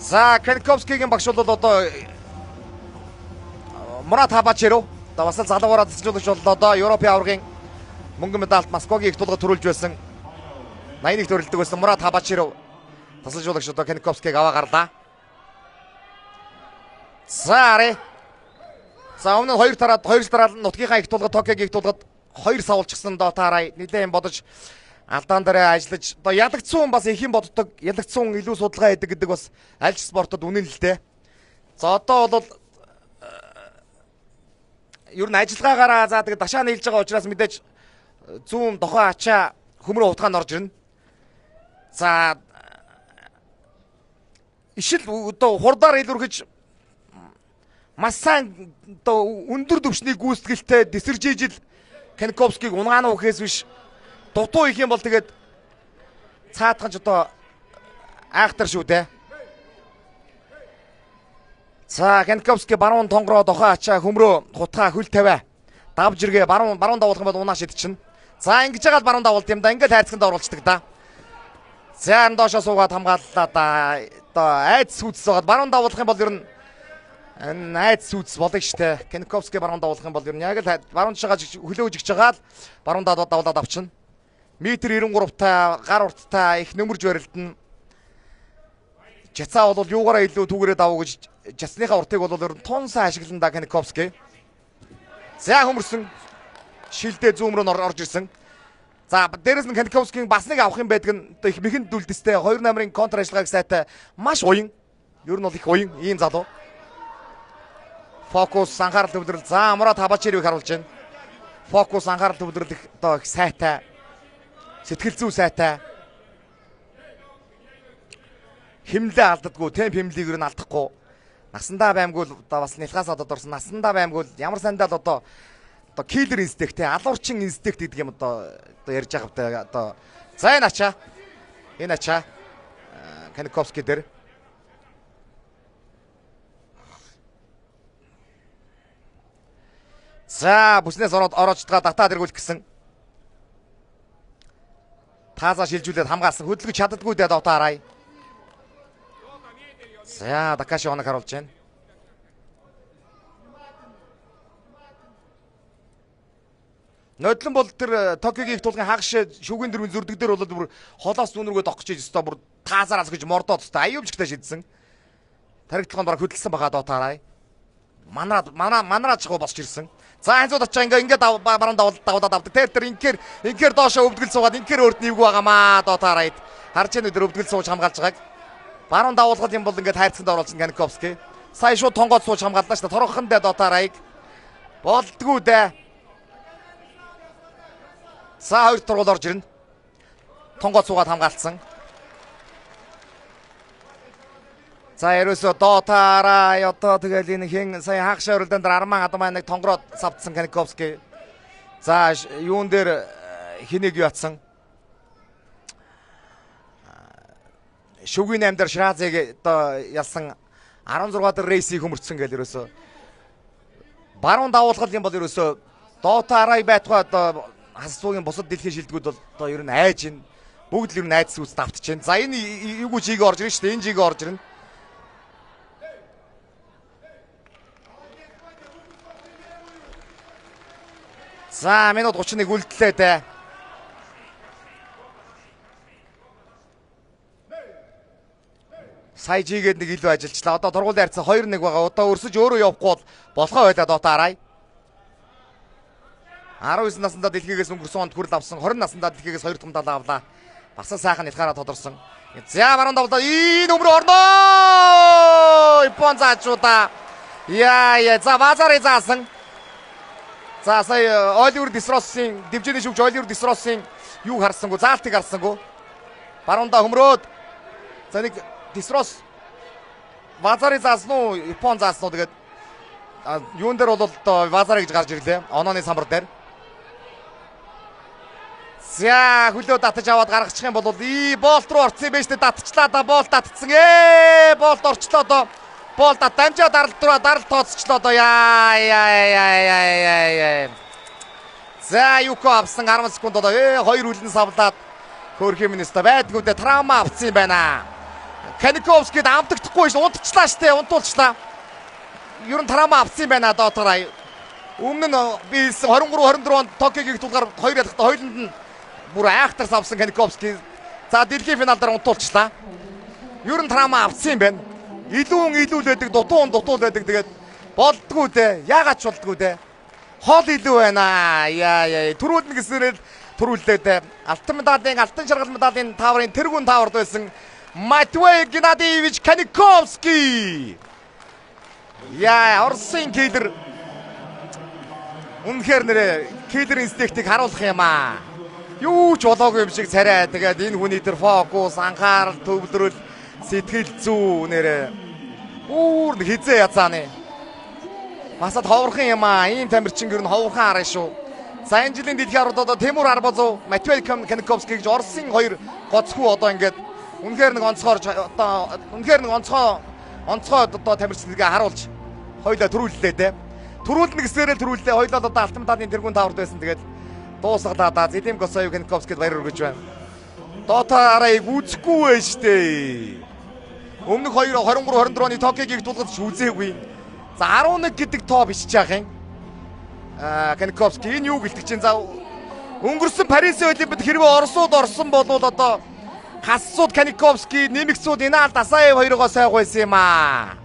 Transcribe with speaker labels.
Speaker 1: За Канковскигийн багш бол одоо Мурат Хабачеров одоо бас л залуугаараа тасалжуулагч бол одоо Европын аваргын мөнгөн медальт Москвагийн их тулгад төрүүлж байсан 81 төрөлдөг байсан Мурат Хабачеров тасалжуулагч одоо Канковскиг аваа гарлаа. За өмнө нь 2 тараал нутгийнхаа их тулгад Токиогийн их тулгад 2 савуулчихсан дотаараа нэлээд юм бодож алдаан дээр ажиллаж одоо ядагдсан хүн бас их юм боддог. Ядагдсан илүү судалгаа хийдэг гэдэг бас аль ч спортод үнэн л дээ. За одоо бол ер нь ажиллагаагаараа за тэгээд дашаа нийлж байгаа учраас мэдээж зүүн дохоо ачаа хөмрөө утгаанд орж ирнэ. За ишил одоо хурдаар илүүрхэж маш сайн одоо өндөр төвшний гүйцэтгэлтэй Дисержижил Канковскиг унгаан ухээс биш дутуу их юм бол тэгээд цаатганч одоо айхтар шүү дээ. За Канковский баруун тонгороо дохоо ачаа хөмрөө хутгаа хөл тавиа давж иргээ баруун давуулах юм бол унаа шидчихнэ. За ингэж яагаад баруун давуулт юм да, ингээд хайрцагт оруулцдаг да. За доошоо суугаад хамгааллаа да. Одоо айц сүйдс байгаад баруун давуулах юм бол ер нь айц сүйдс болыг штэ. Канковский баруун давуулах юм бол ер нь яг л баруун тишгаа хөлөө жигж байгаа л баруун давуулаад авчихна. Метр 93 та гар урттай их нөмөрж барилдана. Жацаа бол юугаараа илүү түүгээрээ давуу гэж жацныхаа уртыг бол ер нь тунсаа ашиглана да Канковский. За хөмөрсөн шилдээ зүүн рүү орж ирсэн. За дээрэс нь Канковскийн бас нэг авах юм байдаг нь одоо их мэхэнд дүлдэстэй 2 намрын контр ажиллагааг сайтай маш уян. Ер нь бол их уян ийм залуу. Фокус анхаарал төвлөрөл. За Мурат Хабачеровыг харуулж байна. Фокус анхаарал төвлөрөл их одоо их сайтай. Сэтгэл зүй сайтай. Химлээ алддаггүй, темп химлийг ер нь алдахгүй. Насандаа баймгүй одоо бас нэлхаас одод орсон. Насандаа баймгүй ямар сандаа л одоо киллер инстинкт те алуурчин инстинкт гэдэг юм одоо ярьж байгаа одоо за энэ ачаа Канковский дээр за бүснээс ороочдгаа татаад эргүүлэх гэсэн таазаа шилжүүлээд хамгаалсан хөдөлгөж чаддаггүй дээ дотаараа. За Дакаши оног харуулж байна. Нодлон бол тэр Токиогийн их тулгын хагаш шүгэн дөрвөн зүрдэг дээр бол бүр холоос зүүн рүүгээ догч хийж өстой бүр таазаар алгаж мордоод өстой аюулжигтай шидсэн. Таригдлаханд бараг хөдөлсөн баха дотаараа. Манараад чахуу босч ирсэн. За ханцууд очоо ингээд баруун давуулаад авдаг. Тэр инкер доошоо өвдгөл суугаад инкер өөрт нэвгүй байгаамаа дотаараа. Харж яа нүдэр өвдгөл сууж хамгаалж байгааг. Баруун давуулгал юм бол ингээд хайрцагт оруулсан Канковский. Сая шууд тонгоод сууж хамгааллаа шүү дээ. Торгохон дээ дотаараа. Болдгоо дээ. За 2 тургуул орж ирнэ. Тонгоод суугаад хамгаалцсан. За ерөөсөө дотаараа одоо тэгэл энэ хин сая хагшаа өрөлдөнд дээр арман адмаа нэг тонгороод савдсан Канковский. За юун дээр хэнийг яатсан. Шүгийн 8 дээр Шразыг одоо ялсан 16 дээр рейсийг хөмөрцсөн гэл ерөөсөө баруун давуулгал юм бол ерөөсөө дотаараа байтугай одоо хасуугийн бусад дэлхийн шилдэгүүд бол одоо ер нь айж ин бүгд л ер нь айдс үст давтж байна. За энэ эвгүй жигээ орж ирнэ шүү дээ. Энэ жигээ орж ирнэ. За минут 31 үлдлээ дээ. Сая жигээд нэг илүү ажиллажлаа. Одоо тургуулын харьцаа 2-1 байгаа. Одоо өрсөж өөрөө явахгүй болохоо байлаа дотаараа. 19 наснда дэлхийгээс өнгөрсөн онд хүрэл авсан. 20 наснда дэлхийгээс 2 дахь медаль авлаа. Бас сайхан нэлхаараа тодорсон. За баруун давлаа. Энэ өмрөө орноо. Япон заачуда. Яа за базарыг заасан. За сая Оливер Дисроссын дивжиний шүгч Оливер Дисроссын юу харсангүй, заалтыг харсангүй. Баруунда хөмрөөд. За нэг Дисрос базарыг заасан уу, Япон заасан уу тэгээд юун дээр бол одоо базарыг гэж гарч ирлээ. Онооны самбар дээр. За хөлөө татаж аваад гаргачих юм бол болт руу орцсон юм байна шүү дээ. Татчихлаа да, болт татцсан. Болт орчлоо доо. Болт дамжаа даралт тооцчлоо доо. Яа. За Юко авсан 10 секунд одоо 2 үлэн савлаад хөөх юм нэстэ байдгүйдээ травма авсан юм байна. Каниковскид амтагдахгүй ш унтчлаа штэ унтуулчлаа. Ер нь травма авсан юм байна доотоор. Өмнө нь би 23 24 онд Токиогийн тулгаар 2 ялгахта хоёуланд нь бүр айхтар авсан Каниковский. За дэлхийн финал дээр унтуулчлаа. Ер нь травма авсан юм байна. Илүү байдаг дутуун байдаг тэгээд болдгоо дээ. Яагаад ч болдгоо дээ. Хоол илүү байна. Яа түрүүлнэ гэснээр түрүүлээд алтан медалийн алтан шаргал медалийн тааврын тэргүүн таавард байсан Матвей Геннадьевич Каниковский. Яа Орсын киллер. Үнэхээр нэрэ киллер инстинктийг харуулах юм аа. Юу ч болоогүй юм шиг царай. Тэгээд энэ хүний тэр фокус, анхаарал, төвлөрөл, сэтгэл зүй нэрэ үүр хизээ язааны. Масад ховорхон юм аа. Ийм тамирчин гэр нь ховорхон арай шүү. За энэ жилийн дэлхийн арууд одоо Тимур Арбазов, Матвей Каниковский гэж Оросын хоёр гоцхүү одоо ингээд үнэхээр нэг онцгойрж одоо үнэхээр нэг онцгой одоо тамирчдгаа харуулж хоёлаа төрүүллээ те. Төрүүлнэ гэсээрээ төрүүллээ. Хоёлаа одоо алтан медалийн тэргүүн таавард байсан. Тэгээд дуусгалаа да Зелим Госоев Каниковскид баяр хүргэж байна. Дота арайг үзэхгүй байж тээ. Өмнөх 23 24 оны Токиогийн тулгад ч үзээгүй. За 11 гэдэг тоо биш ч яах юм. Каниковский энэ юу гэлдэг чинь за өнгөрсөн Парисын Олимпиад хэрвээ Оросууд орсон бол одоо хассууд Каниковский, нэмэгсүүд Инал Дасаев хоёроо сайх байсан юм аа.